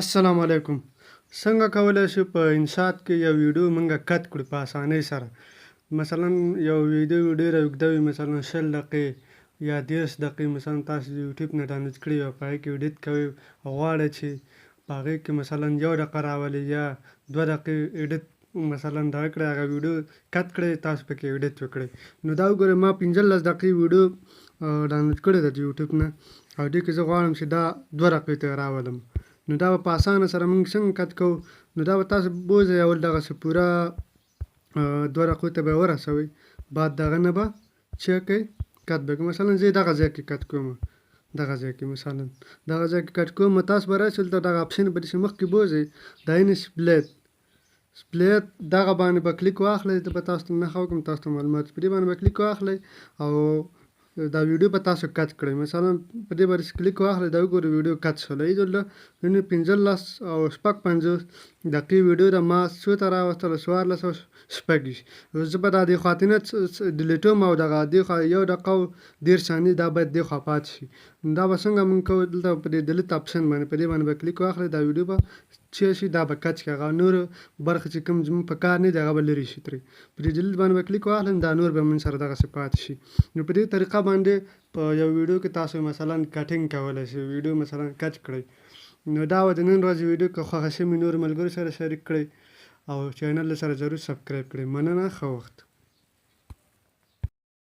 السلام علیکم. څنګه کولی شو په انشاءات کې یو ویډیو موږ کټ کړو په اسانۍ سره؟ مثلا یو ویډیو ډېره اوږده وي، مثلا 20 دقیقې یا 30 دقیقې، مثلا تاسو د یوټیوب نه ډاونلوډ کړي او په هغې کې ایډیټ کوئ او غواړئ چې په هغې کې مثلا 1 دقیقه راولئ یا 2 دقیقې ایډیټ مثلا دغه کړئ، هغه ویډیو کټ کړئ، تاسو پکې ایډیټ وکړئ. نو دا وګورئ، ما 15 دقیقې ویډیو ډاونلوډ کړې ده د یوټیوب نه او دې کې زه غواړم چې دا 2 دقیقې ته راولم. نو دا به په اسانه سره موږ څنګه کټ کوو؟ نو دا به تاسو بوځئ اول دغسې پوره 2 دقیقو ته به یې ورسوئ، بعد د هغه نه به چې کوئ کټ به کوئ. مثلا زه یې دغه ځای کې کټ کوم، دغه ځای کې مثلا دغه ځای کې کټ کوم. تاسو به راشئ دلته دغه اپشن به داسې مخکې بوځئ، دا یعنې سپلیت دغه باندې به کلیک واخلئ. زه به تاسو ته نښه وکړم، تاسو ته معلومات په دې باندې به کلیک واخلئ او دا ویډیو به تاسو کټ کړئ. مثلا په دې باندې کلیک واخلئ، دا وګورئ ویډیو کټ شوله. یعنې 15 او شپږ 50 دقیقې ویډیو ده، ما څو ته راوستله 14 او شپږ. زه به دا دې خوا نه ډیلیټوم او دغه دې خوا 1 دقیقه او 13 ثانیې دا باید دې خوا پاتې شي. دا به څنګه موږ کوو؟ دلته په دې ډیلیټ اپشن باندې په دې باندې به کلیک واخلئ، دا ویډیو به چې شي دا به کټ شي، هغه نورو برخې چې کوم زموږ په کار نه دي هغه به لرې شي ترې. په دې ډیلیټ باندې به کلیک واخلئ، دا نور به موږ سره دغسې پاتې شي. نو په دې طریقه باندې په یو ویډیو کې تاسو مثلا کټینګ کولی شئ، ویډیو مثلا کټ کړئ. نو دا وه د نن ورځې ویډیو. که خوښه شوې نورو ملګرو سره شریک کړئ او چینل سره ضرور سبسکرایب کړئ. مننه، ښه وخت.